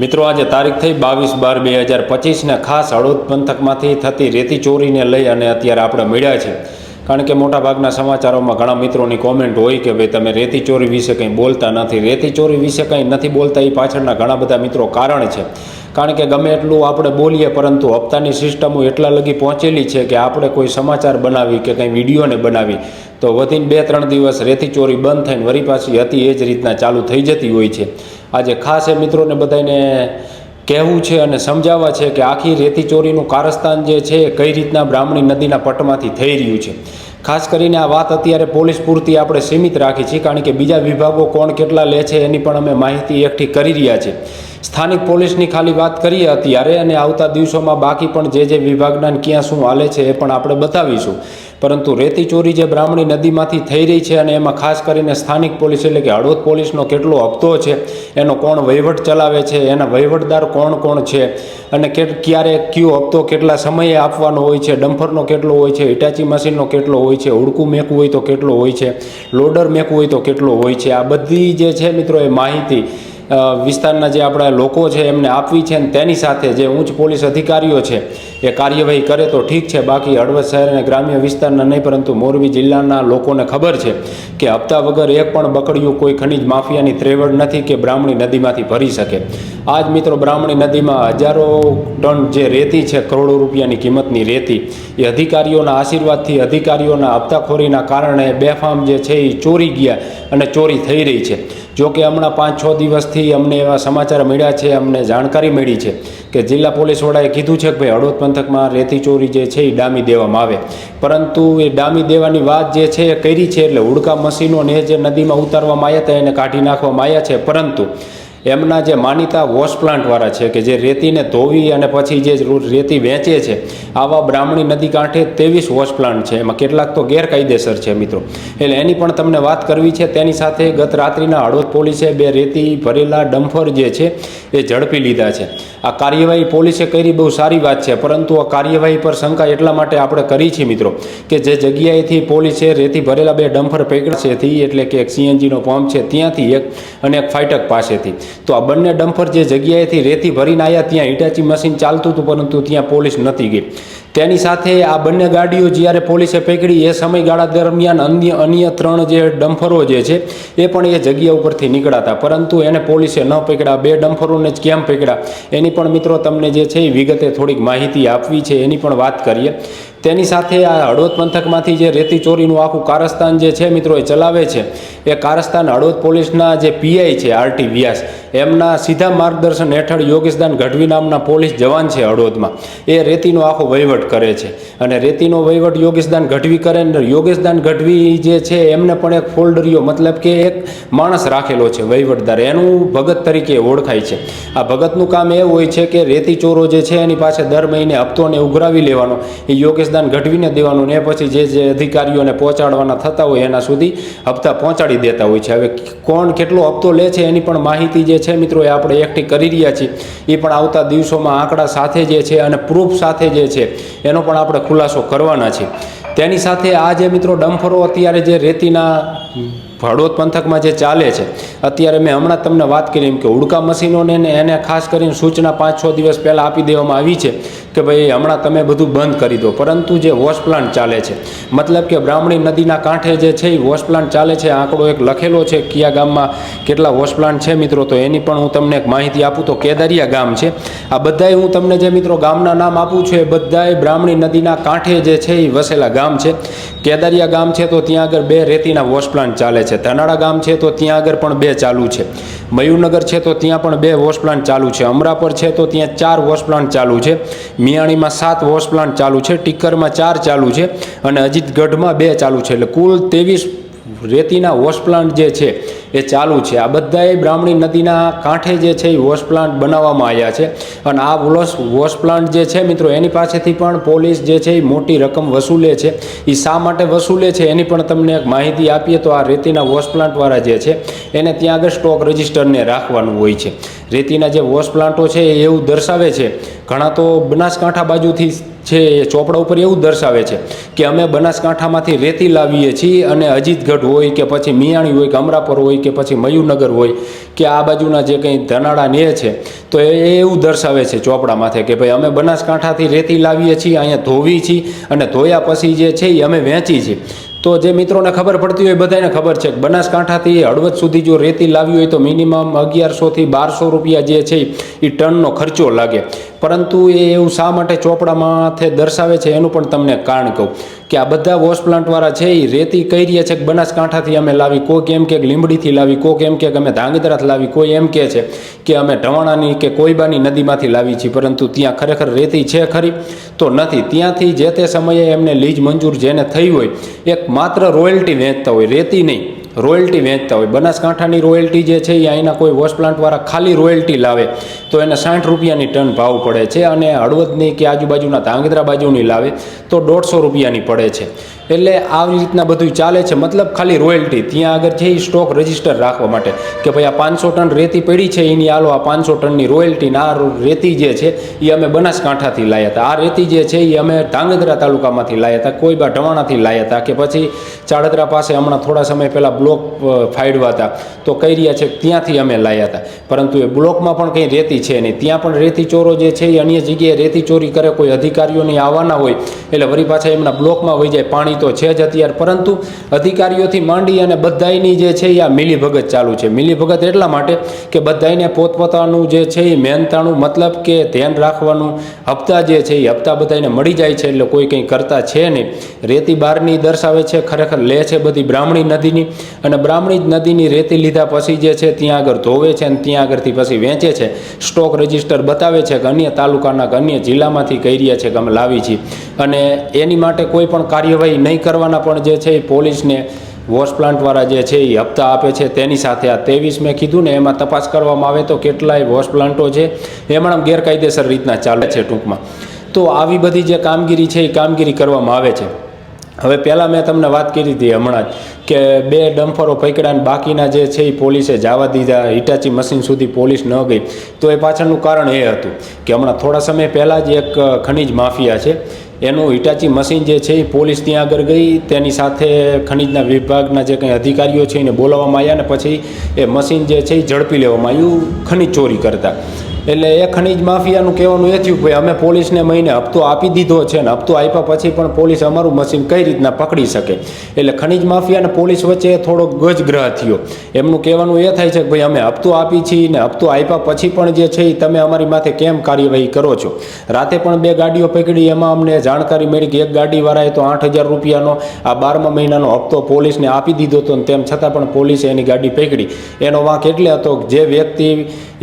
મિત્રો આજે તારીખ થઈ 22/12/2025 ને ખાસ હળવદ પંથકમાંથી થતી રેતી ચોરીને લઈ અને અત્યારે આપણે મળ્યા છે। કારણ કે મોટાભાગના સમાચારોમાં ઘણા મિત્રોની કોમેન્ટ હોય કે ભાઈ તમે રેતી ચોરી વિશે કંઈ બોલતા નથી। રેતી ચોરી વિશે કંઈ નથી બોલતા એ પાછળના ઘણા બધા મિત્રો કારણ છે। કારણ કે ગમે એટલું આપણે બોલીએ પરંતુ હપ્તાની સિસ્ટમો એટલા લગી પહોંચેલી છે કે આપણે કોઈ સમાચાર બનાવી કે કંઈ વિડીયોને બનાવી તો વધીને 2-3 દિવસ રેતી ચોરી બંધ થઈને વળી પાછી હતી એ જ રીતના ચાલુ થઈ જતી હોય છે। આજે ખાસ એ મિત્રોને બધાને કહેવું છે અને સમજાવવા છે કે આખી રેતી ચોરીનું કારસ્તાન જે છે એ કઈ રીતના બ્રાહ્મણી નદીના પટમાંથી થઈ રહ્યું છે। ખાસ કરીને આ વાત અત્યારે પોલીસ પૂરતી આપણે સીમિત રાખી છે, કારણ કે બીજા વિભાગો કોણ કેટલા લે છે એની પણ અમે માહિતી એકઠી કરી રહ્યા છીએ। સ્થાનિક પોલીસની ખાલી વાત કરીએ અત્યારે, અને આવતા દિવસોમાં બાકી પણ જે વિભાગના ક્યાં શું હાલે છે એ પણ આપણે બતાવીશું। પરંતુ રેતી ચોરી જે બ્રાહ્મણી નદીમાંથી થઈ રહી છે અને એમાં ખાસ કરીને સ્થાનિક પોલીસ એટલે કે હળવદ પોલીસનો કેટલો હપ્તો છે, એનો કોણ વહીવટ ચલાવે છે, એના વહીવટદાર કોણ કોણ છે, અને ક્યારે કયો હપ્તો કેટલા સમયે આપવાનો હોય છે, ડમ્ફરનો કેટલો હોય છે, હિટાચી મશીનનો કેટલો હોય છે, ઉડકું મેકવું હોય તો કેટલો હોય છે, લોડર મેકવું હોય તો કેટલો હોય છે, આ બધી જે છે મિત્રો એ માહિતી વિસ્તારના જે આપણા લોકો છે એમને આપવી છે। અને તેની સાથે જે ઉચ્ચ પોલીસ અધિકારીઓ છે એ કાર્યવાહી કરે તો ઠીક છે, બાકી હળવદ શહેર અને ગ્રામ્ય વિસ્તારના નહીં પરંતુ મોરબી જિલ્લાના લોકોને ખબર છે કે હપ્તા વગર એક પણ બકડિયું કોઈ ખનીજ માફિયાની ત્રેવડ નથી કે બ્રાહ્મણી નદીમાંથી ભરી શકે। આજ મિત્રો બ્રાહ્મણી નદીમાં હજારો ટન જે રેતી છે, કરોડો રૂપિયાની કિંમતની રેતી, એ અધિકારીઓના આશીર્વાદથી, અધિકારીઓના હપ્તાખોરીના કારણે બેફામ જે છે એ ચોરી ગયા અને ચોરી થઈ રહી છે। જોકે હમણાં 5-6 દિવસથી અમને એવા સમાચાર મળ્યા છે, અમને જાણકારી મળી છે કે જિલ્લા પોલીસ વડાએ કીધું છે કે ભાઈ હળવદ પંથકમાં રેતી ચોરી જે છે એ ડામી દેવામાં આવે, પરંતુ એ ડામી દેવાની વાત જે છે એ કરી છે એટલે હુડકા મશીનોને જે નદીમાં ઉતારવામાં આવ્યા હતા એને કાઢી નાખવામાં આવ્યા છે। પરંતુ એમના જે માનીતા વોશ પ્લાન્ટવાળા છે કે જે રેતીને ધોવી અને પછી જે રેતી વેચે છે, આવા બ્રાહ્મણી નદી કાંઠે 23 વોશ પ્લાન્ટ છે, એમાં કેટલાક તો ગેરકાયદેસર છે મિત્રો, એટલે એની પણ તમને વાત કરવી છે। તેની સાથે ગત રાત્રિના હળવદ પોલીસે 2 રેતી ભરેલા ડમ્ફર જે છે એ ઝડપી લીધા છે। આ કાર્યવાહી પોલીસે કરી બહુ સારી વાત છે, પરંતુ આ કાર્યવાહી પર શંકા એટલા માટે આપણે કરી છે મિત્રો કે જે જગ્યાએથી પોલીસે રેતી ભરેલા 2 ડમ્ફર પકડ્યા છે, એટલે કે એક સીએનજીનો પંપ છે ત્યાંથી એક અને એક ફાટક પાસેથી, તો આ બંને ડમ્ફર જે જગ્યાએથી રેતી ભરીને આવ્યા ત્યાં હિટાચી મશીન ચાલતું હતું, પરંતુ ત્યાં પોલીસ નહોતી ગઈ। તેની સાથે આ બંને ગાડીઓ જ્યારે પોલીસે પકડી એ સમયગાળા દરમિયાન અન્ય 3 જે ડમ્ફરો જે છે એ પણ એ જગ્યા ઉપરથી નીકળ્યા હતા, પરંતુ એને પોલીસે ન પકડ્યા। 2 ડમ્ફરોને જ કેમ પકડ્યા એની પણ મિત્રો તમને જે છે એ વિગતે થોડીક માહિતી આપવી છે, એની પણ વાત કરીએ। તેની સાથે આ હળવદ પંથકમાંથી જે રેતી ચોરીનું આખું કારસ્તાન જે છે મિત્રો એ ચલાવે છે, એ કારસ્તાન હળવદ પોલીસના જે પીઆઈ છે આરટી વ્યાસ, એમના સીધા માર્ગદર્શન હેઠળ યોગેશદાન ગઢવી નામના પોલીસ જવાન છે હળવદમાં, એ રેતીનો આખો વહીવટ કરે છે। અને રેતીનો વહીવટ યોગેશદાન ગઢવી કરે ને યોગેશદાન ગઢવી જે છે એમને પણ એક ફોલ્ડરિયો મતલબ કે એક માણસ રાખેલો છે વહીવટદાર, એનું ભગત તરીકે ઓળખાય છે। આ ભગતનું કામ એવું હોય છે કે રેતી ચોરો જે છે એની પાસે દર મહિને હપ્તોને ઉઘરાવી લેવાનો, એ યોગેશદાન ગઢવીને દેવાનું, ને પછી જે અધિકારીઓને પહોંચાડવાના થતા હોય એના સુધી હપ્તા પહોંચાડી દેતા હોય છે। હવે કોણ કેટલો હપ્તો લે છે એની પણ માહિતી જે છે મિત્રો એ આપણે એકઠી કરી રહ્યા છીએ, એ પણ આવતા દિવસોમાં આંકડા સાથે જે છે અને પ્રૂફ સાથે જે છે એનો પણ આપણે ખુલાસો કરવાના છે। તેની સાથે આ જે મિત્રો ડમ્ફરો અત્યારે જે રેતીના હળવદ પંથકમાં જે ચાલે છે, અત્યારે મેં હમણાં તમને વાત કરી એમ કે હુડકા મશીનોને એને ખાસ કરીને સૂચના 5-6 દિવસ પહેલાં આપી દેવામાં આવી છે કે ભાઈ હમણાં તમે બધું બંધ કરી દો, પરંતુ જે વોશ પ્લાન્ટ ચાલે છે, મતલબ કે બ્રાહ્મણી નદીના કાંઠે જે છે એ વોશ પ્લાન્ટ ચાલે છે, આંકડો એક લખેલો છે કયા ગામમાં કેટલા વોશ પ્લાન્ટ છે મિત્રો, તો એની પણ હું તમને એક માહિતી આપું તો કેદારિયા ગામ છે। આ બધાય હું તમને જે મિત્રો ગામના નામ આપું છું એ બધાય બ્રાહ્મણી નદીના કાંઠે જે છે એ વસેલા ગામ છે। કેદારિયા ગામ છે તો ત્યાં આગળ 2 રેતીના વોશ પ્લાન્ટ ચાલે છે, ધનાળા ગામ છે તો ત્યાં આગળ પણ 2 ચાલુ છે, મયુરનગર છે તો ત્યાં પણ 2 વોશ પ્લાન્ટ ચાલુ છે, અમરાપર છે તો ત્યાં 4 વોશ પ્લાન્ટ ચાલુ છે, મિયાણીમાં 7 વોશ પ્લાન્ટ ચાલુ છે, ટીકરમાં 4 ચાલુ છે અને અજીતગઢમાં 2 ચાલુ છે, એટલે કુલ 23 રેતીના વોશ પ્લાન્ટ જે છે એ ચાલુ છે। આ બધાએ બ્રાહ્મણી નદીના કાંઠે જે છે એ વોશ પ્લાન્ટ બનાવવામાં આવ્યા છે, અને આ વોશ પ્લાન્ટ જે છે મિત્રો એની પાસેથી પણ પોલીસ જે છે એ મોટી રકમ વસૂલે છે। એ શા માટે વસૂલે છે એની પણ તમને એક માહિતી આપીએ તો આ રેતીના વોશ પ્લાન્ટવાળા જે છે એને ત્યાં આગળ સ્ટોક રજિસ્ટરને રાખવાનું હોય છે। રેતીના જે વોશ પ્લાન્ટો છે એ એવું દર્શાવે છે, ઘણા તો બનાસકાંઠા બાજુથી છે એ ચોપડા ઉપર એવું દર્શાવે છે કે અમે બનાસકાંઠામાંથી રેતી લાવીએ છીએ અને અજીતગઢ હોય કે પછી મિયાણી હોય કે અમરાપર હોય કે પછી મયુરનગર હોય કે આ બાજુના જે કંઈ ધનાળા ને છે તો એ એવું દર્શાવે છે ચોપડામાંથી કે ભાઈ અમે બનાસકાંઠાથી રેતી લાવીએ છીએ, અહીંયા ધોવી છીએ અને ધોયા પછી જે છે એ અમે વેચી છીએ. તો જે મિત્રોને ખબર પડતી હોય બધાને ખબર છે કે બનાસકાંઠાથી હળવદ સુધી જો રેતી લાવી હોય તો મિનિમમ 1100થી 1200 રૂપિયા જે છે એ ટનનો ખર્ચો લાગે. પરંતુ એ એવું શા માટે ચોપડામાંથી દર્શાવે છે એનું પણ તમને કારણ કહું કે આ બધા વોશ પ્લાન્ટવાળા છે એ રેતી કહી રહ્યા છે કે બનાસકાંઠાથી અમે લાવી, કોઈક એમ કે લીંબડીથી લાવી, કોઈક એમ કે અમે ધાંગધ્રાથી લાવી, કોઈ એમ કહે છે કે અમે ઢવાણાની કે કોઈબાની નદીમાંથી લાવી છીએ. પરંતુ ત્યાં ખરેખર રેતી છે ખરી? તો નથી. ત્યાંથી જે તે સમયે એમને લીજ મંજૂર જેને થઈ હોય એક માત્ર રોયલ્ટી વેચતા હોય, રેતી નહીં, રોયલ્ટી વેચતા હોય. બનાસકાંઠાની રોયલ્ટી જે છે એ અહીંના કોઈ વોશ પ્લાન્ટવાળા ખાલી રોયલ્ટી લાવે તો એને 60 રૂપિયાની ટન ભાવ પડે છે અને હળવદની કે આજુબાજુના ધાંગધ્રા બાજુની લાવે તો 150 રૂપિયાની પડે છે. એટલે આવી રીતના બધું ચાલે છે. મતલબ ખાલી રોયલ્ટી ત્યાં આગળ છે એ સ્ટોક રજિસ્ટર રાખવા માટે કે ભાઈ આ 500 ટન રેતી પડી છે એની હાલો આ 500 ટનની રોયલ્ટી, આ રેતી જે છે એ અમે બનાસકાંઠાથી લાવ્યા હતા, આ રેતી જે છે એ અમે ધાંગધ્રા તાલુકામાંથી લાવ્યા હતા, કોઈબા ઢવાણાથી લાવ્યા હતા કે પછી ચાળદરા પાસે હમણાં થોડા સમય પહેલાં બ્લોક ફાડવા હતા તો કહી રહ્યા છે ત્યાંથી અમે લાવ્યા હતા. પરંતુ એ બ્લોકમાં પણ કંઈ રેતી છે નહીં. ત્યાં પણ રેતી ચોરો જે છે એ અન્ય જગ્યાએ રેતી ચોરી કરે, કોઈ અધિકારીઓની આવવાના હોય એટલે વળી પાછા એમના બ્લોકમાં વહી જાય. પાણી તો છે જ અત્યારે, પરંતુ અધિકારીઓથી માંડી અને બધાયની જે છે એ આ મિલીભગત ચાલુ છે. મિલીભગત એટલા માટે કે બધાયને પોતપોતાનું જે છે એ મહેનતાણું મતલબ કે ધ્યાન રાખવાનું હપ્તા જે છે એ હપ્તા બધાને મળી જાય છે એટલે કોઈ કંઈ કરતા છે નહીં. રેતી બહારની દર્શાવે છે, ખરેખર લે છે બધી બ્રાહ્મણી નદીની અને બ્રાહ્મણી નદીની રેતી લીધા પછી જે છે ત્યાં આગળ ધોવે છે અને ત્યાં આગળથી પછી વેચે છે. સ્ટોક રજિસ્ટર બતાવે છે કે અન્ય તાલુકાના કે અન્ય જિલ્લામાંથી કહી રહ્યા છે કે અમે લાવી છીએ અને એની માટે કોઈ પણ કાર્યવાહી નહીં કરવાના પણ જે છે એ પોલીસને વોશ પ્લાન્ટવાળા જે છે એ હપ્તા આપે છે. તેની સાથે આ 23 મેં કીધું ને એમાં તપાસ કરવામાં આવે તો કેટલાય વોશ પ્લાન્ટો છે એમાં ગેરકાયદેસર રીતના ચાલે છે ટૂંકમાં. તો આવી બધી જે કામગીરી છે એ કામગીરી કરવામાં આવે છે. હવે પહેલાં મેં તમને વાત કરી હતી હમણાં જ કે 2 ડમ્ફરો પકડ્યા અને બાકીના જે છે એ પોલીસે જવા દીધા, હિટાચી મશીન સુધી પોલીસ ન ગઈ. તો એ પાછળનું કારણ એ હતું કે હમણાં થોડા સમય પહેલાં જ એક ખનીજ માફિયા છે એનું હિટાચી મશીન જે છે એ પોલીસ ત્યાં આગળ ગઈ, તેની સાથે ખનીજના વિભાગના જે કંઈ અધિકારીઓ છે એને બોલાવવામાં આવ્યા અને પછી એ મશીન જે છે એ ઝડપી લેવામાં આવ્યું ખનીજ ચોરી કરતા. એટલે એ ખનીજ માફિયાનું કહેવાનું એ થયું કે અમે પોલીસને મહિને હપ્તો આપી દીધો છે ને હપ્તો આપ્યા પછી પણ પોલીસ અમારું મશીન કઈ રીતના પકડી શકે. એટલે ખનીજ માફિયા અને પોલીસ વચ્ચે થોડો ગજગ્રહ થયો. એમનું કહેવાનું એ થાય છે કે ભાઈ અમે હપ્તો આપી છીએ ને હપ્તો આપ્યા પછી પણ જે છે એ તમે અમારી માથે કેમ કાર્યવાહી કરો છો. રાતે પણ 2 ગાડીઓ પકડી, એમાં અમને જાણકારી મળી કે એક ગાડીવાળાએ તો 8000 રૂપિયાનો આ 12મા મહિનાનો હપ્તો પોલીસને આપી દીધો હતો ને તેમ છતાં પણ પોલીસે એની ગાડી પકડી. એનો વાંક એટલે હતો કે જે વ્યક્તિ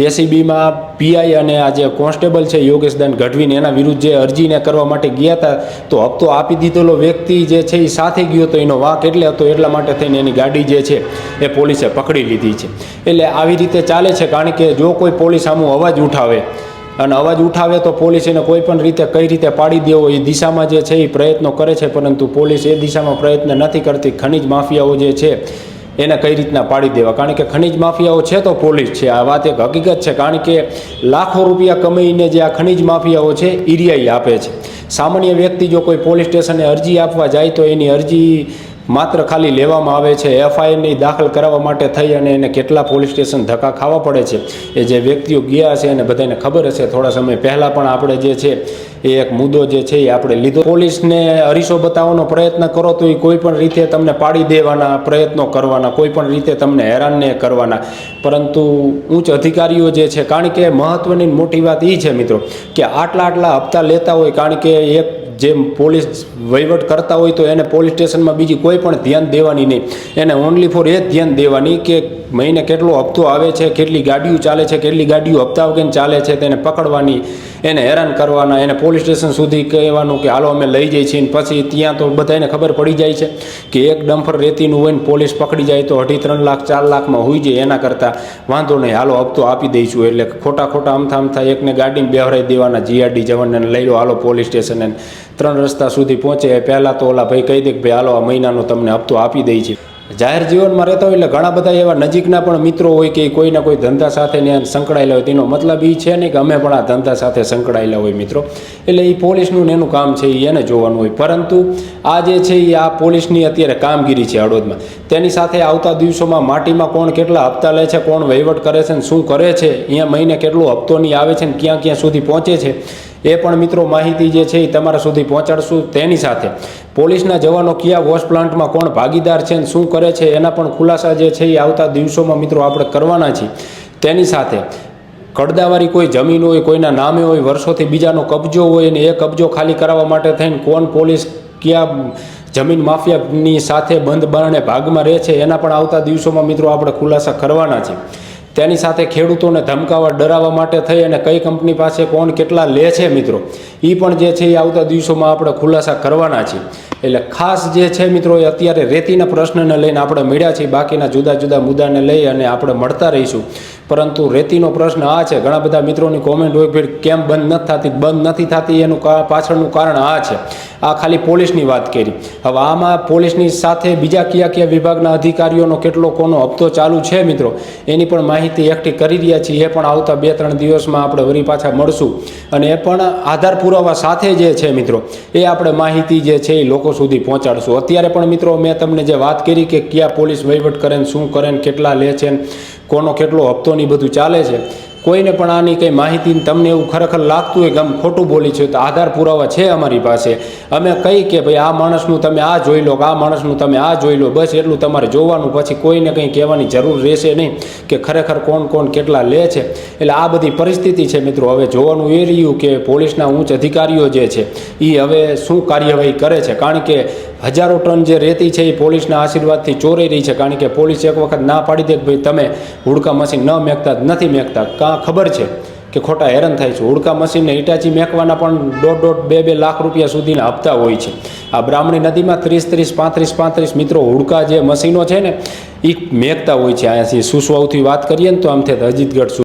એસીબીમાં પીઆઈ અને આ જે કોન્સ્ટેબલ છે યોગેશદાન ગઢવીને એના વિરુદ્ધ જે અરજીને કરવા માટે ગયા હતા તો હપ્તો આપી દીધેલો વ્યક્તિ જે છે એ સાથે ગયો હતો, એનો વાંક એટલે હતો એટલા માટે થઈને એની ગાડી જે છે એ પોલીસે પકડી લીધી છે. એટલે આવી રીતે ચાલે છે. કારણ કે જો કોઈ પોલીસ સામું અવાજ ઉઠાવે અને અવાજ ઉઠાવે તો પોલીસ એને કોઈ પણ રીતે કઈ રીતે પાડી દેવો એ દિશામાં જે છે એ પ્રયત્નો કરે છે, પરંતુ પોલીસ એ દિશામાં પ્રયત્ન નથી કરતી. ખનીજ માફિયાઓ જે છે એને કઈ રીતના પાડી દેવા, કારણ કે ખનીજ માફિયાઓ છે તો પોલીસ છે. આ વાત એક હકીકત છે. કારણ કે લાખો રૂપિયા કમાઈને જે આ ખનીજ માફિયાઓ છે એ રિયાઈ આપે છે. સામાન્ય વ્યક્તિ જો કોઈ પોલીસ સ્ટેશને અરજી આપવા જાય તો એની અરજી માત્ર ખાલી લેવામાં આવે છે. એફઆઈઆરની દાખલ કરાવવા માટે થઈ અને એને કેટલા પોલીસ સ્ટેશન ધક્કા ખાવા પડે છે એ જે વ્યક્તિઓ ગયા છે એને બધાને ખબર હશે. થોડા સમય પહેલાં પણ આપણે જે છે એ એક મુદ્દો જે છે એ આપણે લીધો. પોલીસને અરીસો બતાવવાનો પ્રયત્ન કરો તો એ કોઈ પણ રીતે તમને પાડી દેવાના પ્રયત્નો કરવાના, કોઈ પણ રીતે તમને હેરાનને કરવાના. પરંતુ ઉચ્ચ અધિકારીઓ જે છે, કારણ કે મહત્ત્વની મોટી વાત એ છે મિત્રો કે આટલા હપ્તા લેતા હોય, કારણ કે એક જે પોલીસ વહીવટ કરતા હોય તો એને પોલીસ સ્ટેશનમાં બીજી કોઈ પણ ધ્યાન દેવાની નહીં. એને ઓનલી ફોર એ જ ધ્યાન દેવાની કે મહિને કેટલો હપ્તો આવે છે, કેટલી ગાડીઓ ચાલે છે, કેટલી ગાડીઓ હપ્તા વગર ચાલે છે, તેને પકડવાની, એને હેરાન કરવાના, એને પોલીસ સ્ટેશન સુધી કહેવાનું કે હાલો અમે લઈ જઈએ છીએ. પછી ત્યાં તો બધાને ખબર પડી જાય છે કે એક ડમ્ફર રેતીનું હોય ને પોલીસ પકડી જાય તો 2.5-3 લાખ 4 લાખમાં હોઈ જાય. એના કરતાં વાંધો નહીં, હાલો હપ્તો આપી દઈશું. એટલે ખોટા અમથા એકને ગાડીમાં બેહરાઈ દેવાના, જીઆરડી જવાનને લઈ લો હાલો પોલીસ સ્ટેશને. 3 રસ્તા સુધી પહોંચે પહેલાં તો ઓલા ભાઈ કહી દે કે ભાઈ હાલો આ મહિનાનો તમને હપ્તો આપી દઈ છે. જાહેર જીવનમાં રહેતા હોય એટલે ઘણા બધા એવા નજીકના પણ મિત્રો હોય કે કોઈના કોઈ ધંધા સાથે ને સંકળાયેલા હોય. તેનો મતલબ એ છે નહીં કે અમે પણ આ ધંધા સાથે સંકળાયેલા હોય મિત્રો. એટલે એ પોલીસનું ને એનું કામ છે એને જોવાનું હોય. પરંતુ આ જે છે એ આ પોલીસની અત્યારે કામગીરી છે હળવદમાં. તેની સાથે આવતા દિવસોમાં માટીમાં કોણ કેટલા હપ્તા લે છે, કોણ વહીવટ કરે છે ને શું કરે છે, અહીંયા મહિને કેટલું હપ્તોની આવે છે ને ક્યાં ક્યાં સુધી પહોંચે છે, એ પણ મિત્રો માહિતી જે છે એ તમારા સુધી પહોંચાડશું. તેની સાથે પોલીસના જવાનો કયા વોશ પ્લાન્ટમાં કોણ ભાગીદાર છે ને શું કરે છે એના પણ ખુલાસા જે છે એ આવતા દિવસોમાં મિત્રો આપણે કરવાના છીએ. તેની સાથે કડદાવાળી કોઈ જમીન હોય, કોઈના નામે હોય, વર્ષોથી બીજાનો કબજો હોય ને એ કબજો ખાલી કરાવવા માટે થઈને કોણ પોલીસ કયા જમીન માફિયાની સાથે બંધ બારણે ભાગમાં રહે છે એના પણ આવતા દિવસોમાં મિત્રો આપણે ખુલાસા કરવાના છે. તેની સાથે ખેડૂતોને ધમકાવવા ડરાવવા માટે થઈ અને કઈ કંપની પાસે કોણ કેટલા લે છે મિત્રો એ પણ જે છે એ આવતા દિવસોમાં આપણે ખુલાસા કરવાના છીએ. એટલે ખાસ જે છે મિત્રો એ અત્યારે રેતીના પ્રશ્નને લઈને આપણે મળ્યા છીએ. બાકીના જુદા જુદા મુદ્દાને લઈ અને આપણે મળતા રહીશું. પરંતુ રેતીનો પ્રશ્ન આ છે. ઘણા બધા મિત્રોની કોમેન્ટ હોય કે કેમ બંધ નથી થતી એનું પાછળનું કારણ આ છે. આ ખાલી પોલીસની વાત કરી. હવે આમાં પોલીસની સાથે બીજા કયા વિભાગના અધિકારીઓનો કેટલો કોનો હપ્તો ચાલુ છે મિત્રો એની પણ માહિતી એકઠી કરી રહ્યા છીએ. એ પણ આવતા 2-3 દિવસમાં આપણે વળી પાછા મળશું અને એ પણ આધાર પુરાવા સાથે જે છે મિત્રો એ આપણે માહિતી જે છે એ લોકો સુધી પહોંચાડશું. અત્યારે પણ મિત્રો મેં તમને જે વાત કરી કે કયા પોલીસ વહીવટ કરે ને શું કરે ને કેટલા લે છે ને કોનો કેટલો હપ્તો ની બધું ચાલે છે, કોઈને પણ આની કંઈ માહિતી તમને એવું ખરેખર લાગતું હોય કે આમ ખોટું બોલી છે તો આધાર પુરાવા છે અમારી પાસે. અમે કહી કે ભાઈ આ માણસનું તમે આ જોઈ લો, આ માણસનું તમે આ જોઈ લો, બસ એટલું તમારે જોવાનું. પછી કોઈને કંઈ કહેવાની જરૂર રહેશે નહીં કે ખરેખર કોણ કેટલા લે છે. એટલે આ બધી પરિસ્થિતિ છે મિત્રો. હવે જોવાનું એ રહ્યું કે પોલીસના ઉચ્ચ અધિકારીઓ જે છે એ હવે શું કાર્યવાહી કરે છે. કારણ કે હજારો ટન જે રેતી છે એ પોલીસના આશીર્વાદથી ચોરાઈ રહી છે. કારણ કે પોલીસ એક વખત ના પાડી દે કે ભાઈ તમે હુડકા મશીન ન મેકતા જ નથી મેકતા. કાં ખબર છે કે ખોટા હેરાન થાય છે. હુડકા મશીનને હિટાચી મેકવાના પણ 1.5-2 લાખ રૂપિયા સુધીના હપ્તા હોય છે. આ બ્રાહ્મણી નદીમાં 30-35 મિત્રો હુડકા જે મશીનો છે ને એ મેકતા હોય છે. અહીંયાથી સુસવાવથી વાત કરીએ ને તો આમથી અજીતગઢ